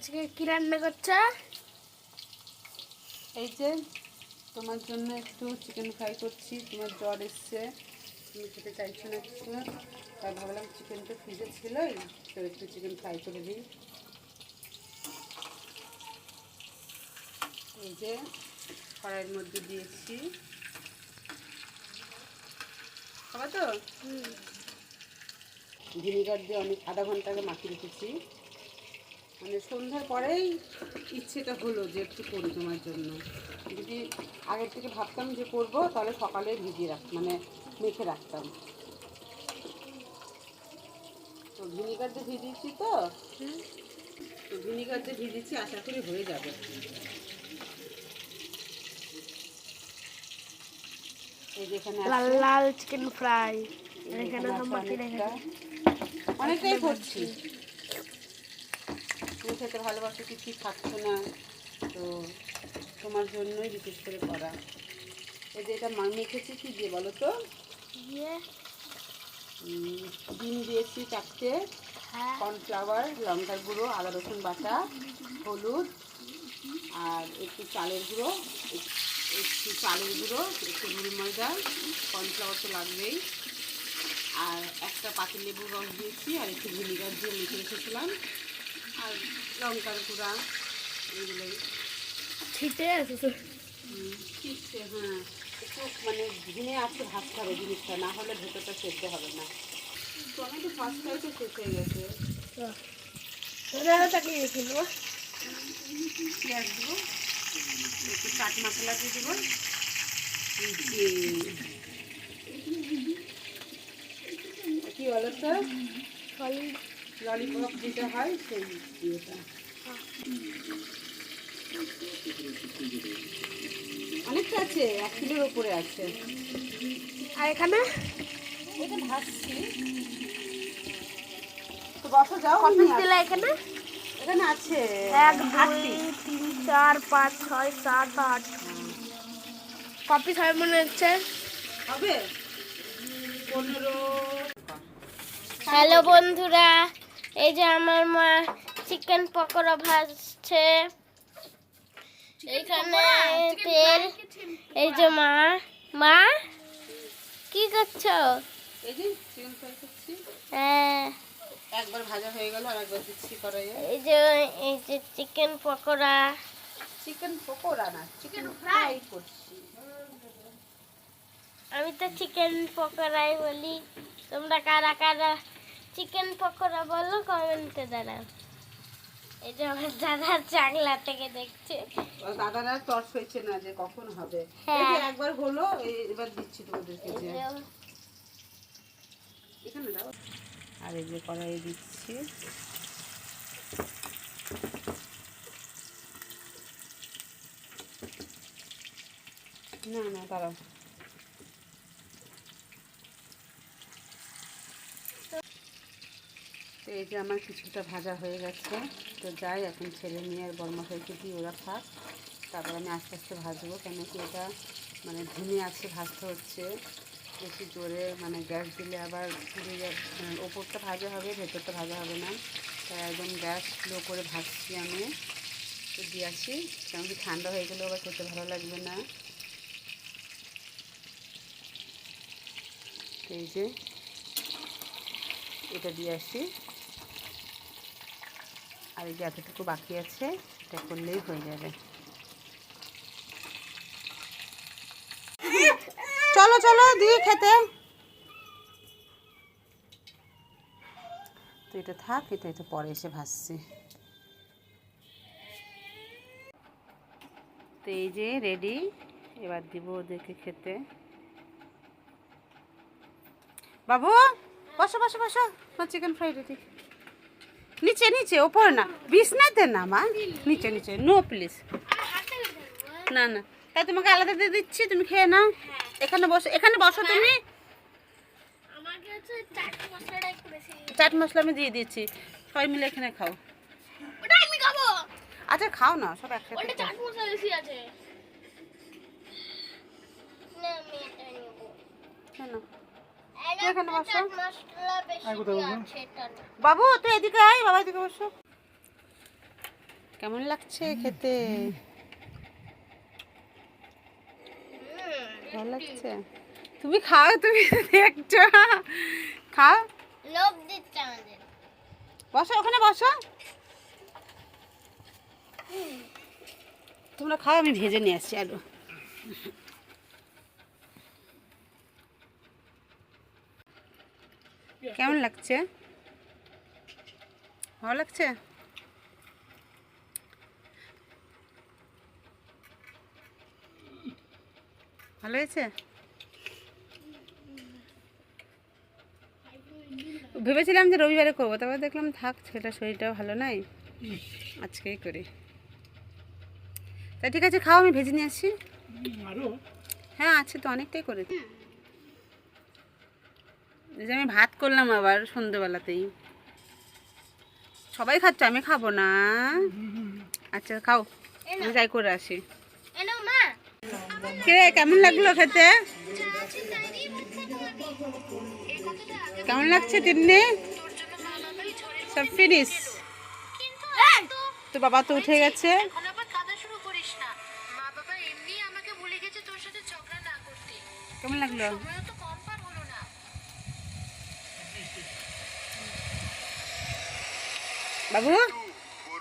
আজকে কি রান্না করছো? এই যে তোমার জন্য একটু চিকেন ফ্রাই করছি। তোমার জ্বর এসছে, তুমি খেতে চাইছো না কিছু, তাই ভাবলাম চিকেন তো ফ্রিজে ছিলই, তো একটু চিকেন ফ্রাই করে দিই। এই যে কড়াইয়ের মধ্যে দিয়েছি, খাবা তো? ভিনিগার দিয়ে অনেক আধা ঘন্টা আগে মাখিয়ে রেখেছি, মানে সন্ধ্যার পরেই ইচ্ছেটা হলো যে একটু করি তোমার জন্য। যদি আগের থেকে ভাবতাম যে করব, তাহলে সকালে ভিজিয়ে মানে মেখে রাখতাম। তো ভিনিগার দিয়ে ভিজিয়েছি, তো ভিনিগার দিয়ে ভিজিয়েছি, আশা করি হয়ে যাবে। এই যেখানে লাল লাল চিকেন ফ্রাই এখানে অনেকটাই করছি। তুমি খেতে ভালোবাসো, কিছুই খাচ্ছ না, তো তোমার জন্যই বিশেষ করে করা। এই যে এটা মেখেছি কি দিয়ে বলো তো? ডিম দিয়েছি 4টে, কর্নফ্লাওয়ার, লঙ্কার গুঁড়ো, আদা রসুন বাটা, হলুদ, আর একটু চালের গুঁড়ো, একটু নুন ময়দা, কর্নফ্লাওয়ার তো লাগবেই, আর একটা পাতিলেবুর রস দিয়েছি, আর একটু ভিনিগার দিয়ে মেখে রেখেছিলাম, আর লঙ্কার গুঁড়া, এইগুলোই ছিটে আছে। ঠিকছে, হ্যাঁ। একটু মানে ঘিনে আছে ভাজতে হবে জিনিসটা, না হলে ভেতরটা সেদ্ধ হবে না। টমেটো ফার্স্ট ফ্রাইতে শেষ হয়ে গেছে। পেঁয়াজ দেবো, একটু চাট মশলা দিয়ে দেবো, কি বলো তো, ললিপপ যেটা হয় সেই ইয়েটা। অনেকটা আছে, 1 কিলোর উপরে আছে। আর এখানে এটা ভাজছি, তো বসো, যাও। দিলা এখানে এখানে আছে 1 2 3 4 5 6 7 8 কপি হয় মনে হচ্ছে। হবে 15। হ্যালো বন্ধুরা, এই যে আমার মা চিকেন পকোড়া ভাজছে। এইখানে তেল, এই যে মা মা কি করছো? এই যে চিকেন ফ্রাই করছি, হ্যাঁ, একবার ভাজা হয়ে গেল আর একবার দিচ্ছি কড়াইয়ে। এই যে চিকেন পকোড়া। চিকেন পকোড়া না, চিকেন ফ্রাই করছি। আমি তো চিকেন পকোড়াই বলি, তোমরা কারা কারা চিকেন পকোড়া বলো কমেন্টে দাঁড়াও। এই যে আমার দাদার চাংলা থেকে দেখছে, দাদারা টর্চ হয়েছে না যে কখন হবে। এই যে একবার হলো, এবার দিচ্ছি তোমাদেরকে, যে এখানে দাও। আর এই যে কড়াইয়ে দিচ্ছি, না না দাঁড়াও। তো এই যে আমার কিছুটা ভাজা হয়ে গেছে, তো যাই এখন ছেলে মেয়ে আর বড়মশাইকে দিয়ে ওরা খাক, তারপর আমি আস্তে আস্তে ভাজবো, কেন কি এটা মানে ধিমে আছে ভাজতে হচ্ছে। বেশি জোরে মানে গ্যাস দিলে আবার পুড়ে যাবে, ওপরটা ভাজা হবে, ভেতরটা ভাজা হবে না, তাই একদম গ্যাস স্লো করে ভাজছি আমি। তো দিয়ে আসি, কারণ কি ঠান্ডা হয়ে গেলেও আবার খেতে ভালো লাগবে না। এই যে এটা দিয়ে আসি, আর এই যে এতটুকু বাকি আছে, এটা করলেই হয়ে যাবে। চলো চলো দিয়ে খেতে। তো এটা থাক, এটা পরে এসে ভাজছি। তো এই যে রেডি, এবার দিব ওদেরকে খেতে। বাবু বসো বসো বসো, চিকেন ফ্রাই রেডি। নিচে নিচে, ওপরে না, বিছনাতে না মা, নিচে নিচে, নো প্লিজ, না না। তাই তোমাকে আলাদা দিয়ে দিচ্ছি, তুমি খেয়ে নাও। এখানে বসো, এখানে বসো তুমি। চাট মশলা আমি দিয়ে দিয়েছি, সবাই মিলে এখানে খাও। আচ্ছা খাও না, সব একসাথে। এখানে বসো বাবু, তুই এদিকে আয়, বাবা এদিকে বসো। কেমন লাগছে খেতে? ভালো লাগছে? তুমি খাও, তুমি দেখছো, খাও। লোভ দিচ্ছে আমাদের। বসো ওখানে বসো, তোমরা খাও, আমি ভেজে নিয়ে আসছি আলু। কেমন লাগছে? ভালো লাগছে? ভালো হয়েছে? ভেবেছিলাম যে রবিবারে করবো, তারপর দেখলাম থাক, সেটা শরীরটাও ভালো নাই, আজকেই করি। তা ঠিক আছে, খাও, আমি ভেজে নিয়ে আসছি। হ্যাঁ আছে তো, অনেকটাই করেছি। এই যে আমি ভাত করলাম আবার সন্ধ্যেবেলাতেই। সবাই খাচ্ছে, আমি খাবো না? আচ্ছা খাও, আমি যাই করে আসি। এনো মা। কে কেমন লাগলো খেতে? কেমন লাগছে তিন্নি? সব ফিনিশ? তো বাবা তো উঠে গেছে। কেমন লাগলো? বাবু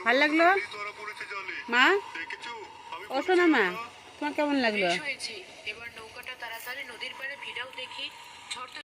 ভালো লাগলো? মা ও শোনা মা, তোমার কেমন লাগলো?